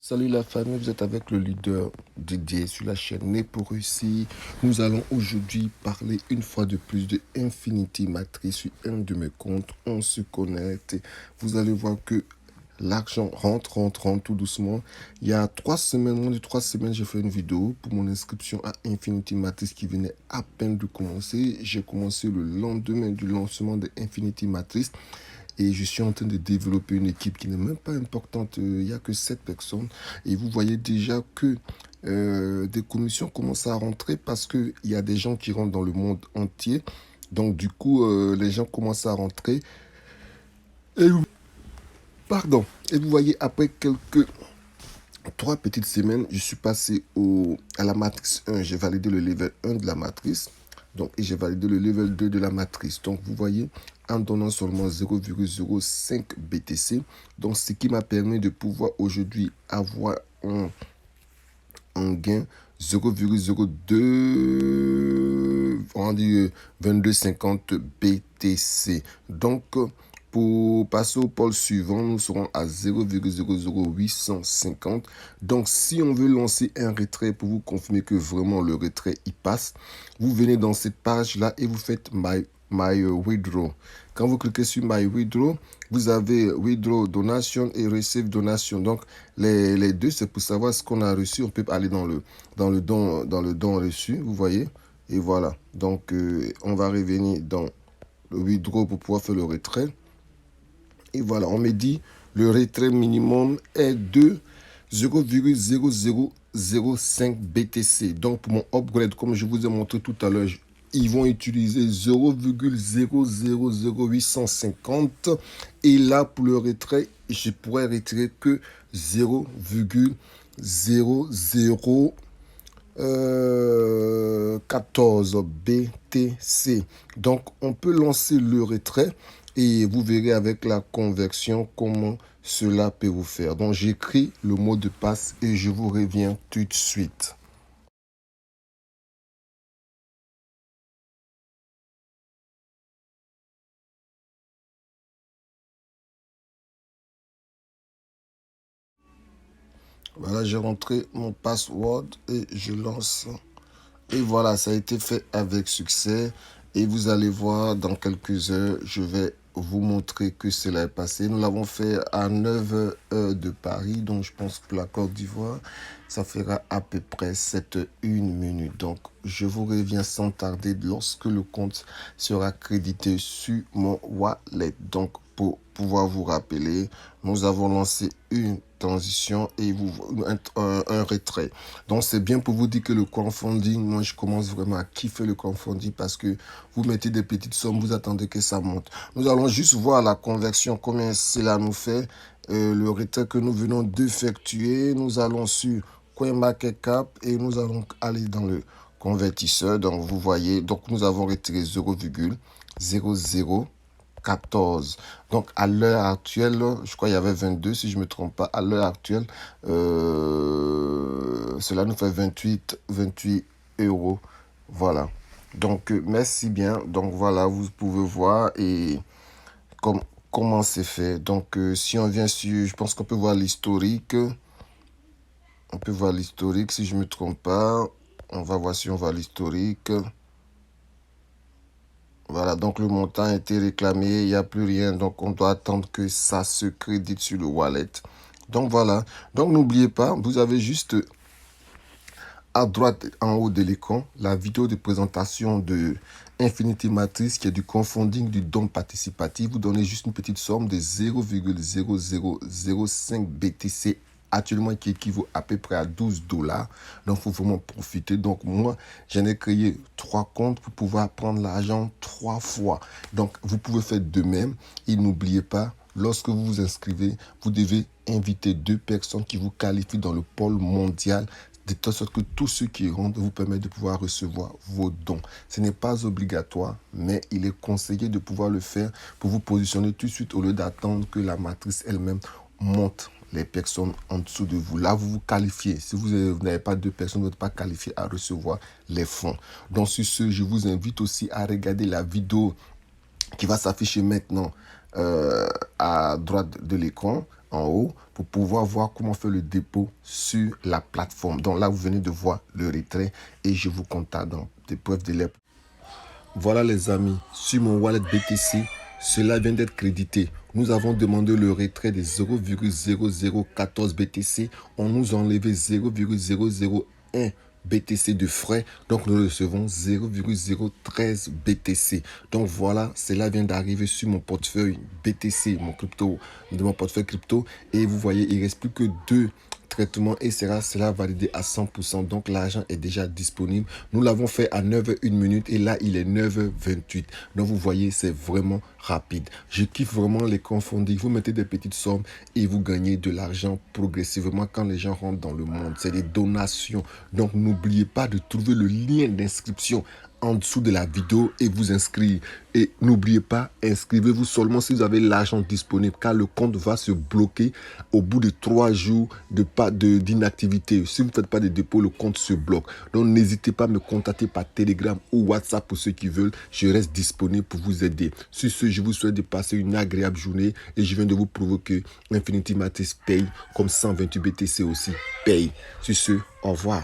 Salut la famille, vous êtes avec le leader Didier sur la chaîne Né pour réussir. Nous allons aujourd'hui parler une fois de plus de Infinity Matrix sur un de mes comptes. On se connecte. Vous allez voir que l'argent rentre tout doucement. Il y a 3 semaines, moins de 3 semaines, j'ai fait une vidéo pour mon inscription à Infinity Matrix qui venait à peine de commencer. J'ai commencé le lendemain du lancement de Infinity Matrix. Et je suis en train de développer une équipe qui n'est même pas importante. Il n'y a que 7 personnes. Et vous voyez déjà que des commissions commencent à rentrer parce qu'il y a des gens qui rentrent dans le monde entier. Donc du coup, les gens commencent à rentrer. Et vous, pardon. Et vous voyez, après quelques 3 petites semaines, je suis passé à la matrice 1. J'ai validé le level 1 de la matrice. Donc, et j'ai validé le level 2 de la matrice. Donc, vous voyez, en donnant seulement 0,05 BTC. Donc, ce qui m'a permis de pouvoir aujourd'hui avoir un gain 0,02, on dit 22,50 BTC. Donc, pour passer au pôle suivant, nous serons à 0,00850. Donc, si on veut lancer un retrait pour vous confirmer que vraiment le retrait y passe, vous venez dans cette page-là et vous faites My Withdraw. Quand vous cliquez sur My Withdraw, vous avez Withdraw Donation et Receive Donation. Donc, les deux, c'est pour savoir ce qu'on a reçu. On peut aller dans le don reçu, vous voyez. Et voilà. Donc, on va revenir dans le Withdraw pour pouvoir faire le retrait. Et voilà, on me dit le retrait minimum est de 0,0005 BTC. Donc, pour mon upgrade, comme je vous ai montré tout à l'heure, ils vont utiliser 0,000850. Et là, pour le retrait, je pourrais retirer que 0,0014 BTC. Donc, on peut lancer le retrait et vous verrez avec la conversion comment cela peut vous faire. Donc, j'écris le mot de passe et je vous reviens tout de suite. Voilà, j'ai rentré mon password et je lance. Et voilà, ça a été fait avec succès. Et vous allez voir, dans quelques heures, je vais vous montrer que cela est passé. Nous l'avons fait à 9 heures de Paris. Donc, je pense que pour la Côte d'Ivoire, ça fera à peu près 7 1 minute. Donc, je vous reviens sans tarder lorsque le compte sera crédité sur mon wallet. Donc, pour pouvoir vous rappeler, nous avons lancé une transition et un retrait. Donc, c'est bien pour vous dire que le crowdfunding, moi, je commence vraiment à kiffer le crowdfunding parce que vous mettez des petites sommes, vous attendez que ça monte. Nous allons juste voir la conversion, combien cela nous fait. Le retrait que nous venons d'effectuer, nous allons sur CoinMarketCap et nous allons aller dans le convertisseur. Donc, vous voyez, donc nous avons retiré 0,0014. Donc, à l'heure actuelle, je crois qu'il y avait 22, si je ne me trompe pas. À l'heure actuelle, cela nous fait 28 euros. Voilà. Donc, merci bien. Donc, voilà, vous pouvez voir et comment c'est fait. Donc, si on vient sur, je pense qu'on peut voir l'historique. On peut voir l'historique, si je ne me trompe pas. On va voir si on voit l'historique. Voilà, donc le montant a été réclamé, il n'y a plus rien, donc on doit attendre que ça se crédite sur le wallet. Donc voilà, donc n'oubliez pas, vous avez juste à droite en haut de l'écran la vidéo de présentation de Infinity Matrix qui est du crowdfunding du don participatif. Vous donnez juste une petite somme de 0,0005 BTC actuellement qui équivaut à peu près à 12 $. Donc, il faut vraiment profiter. Donc, moi, j'en ai créé 3 comptes pour pouvoir prendre l'argent 3 fois. Donc, vous pouvez faire de même. Et n'oubliez pas, lorsque vous vous inscrivez, vous devez inviter 2 personnes qui vous qualifient dans le pôle mondial de telle sorte que tous ceux qui rentrent vous permettent de pouvoir recevoir vos dons. Ce n'est pas obligatoire, mais il est conseillé de pouvoir le faire pour vous positionner tout de suite au lieu d'attendre que la matrice elle-même monte les personnes en dessous de vous. Là, vous vous qualifiez. Si vous n'avez pas 2 personnes, vous n'êtes pas qualifié à recevoir les fonds. Donc, sur ce, je vous invite aussi à regarder la vidéo qui va s'afficher maintenant à droite de l'écran en haut pour pouvoir voir comment faire le dépôt sur la plateforme. Donc là, vous venez de voir le retrait et je vous contacte dans des preuves de l'air. Voilà les amis, sur mon wallet BTC, cela vient d'être crédité. Nous avons demandé le retrait de 0,0014 BTC. On nous a enlevé 0,001 BTC de frais. Donc nous recevons 0,013 BTC. Donc voilà, cela vient d'arriver sur mon portefeuille BTC, mon crypto, de mon portefeuille crypto. Et vous voyez, il ne reste plus que 2 traitement et sera validé à 100%. Donc l'argent est déjà disponible. Nous l'avons fait à 9h01 et là il est 9h28. Donc vous voyez, c'est vraiment rapide. Je kiffe vraiment les confondis. Vous mettez des petites sommes et vous gagnez de l'argent progressivement quand les gens rentrent dans le monde. C'est des donations. Donc n'oubliez pas de trouver le lien d'inscription en dessous de la vidéo et vous inscrire. Et n'oubliez pas, inscrivez-vous seulement si vous avez l'argent disponible car le compte va se bloquer au bout de 3 jours d'inactivité. Si vous ne faites pas de dépôt, le compte se bloque. Donc n'hésitez pas à me contacter par Telegram ou WhatsApp pour ceux qui veulent. Je reste disponible pour vous aider. Sur ce, je vous souhaite de passer une agréable journée et je viens de vous prouver que Infinity Matrix paye comme 128 BTC aussi paye. Sur ce, au revoir.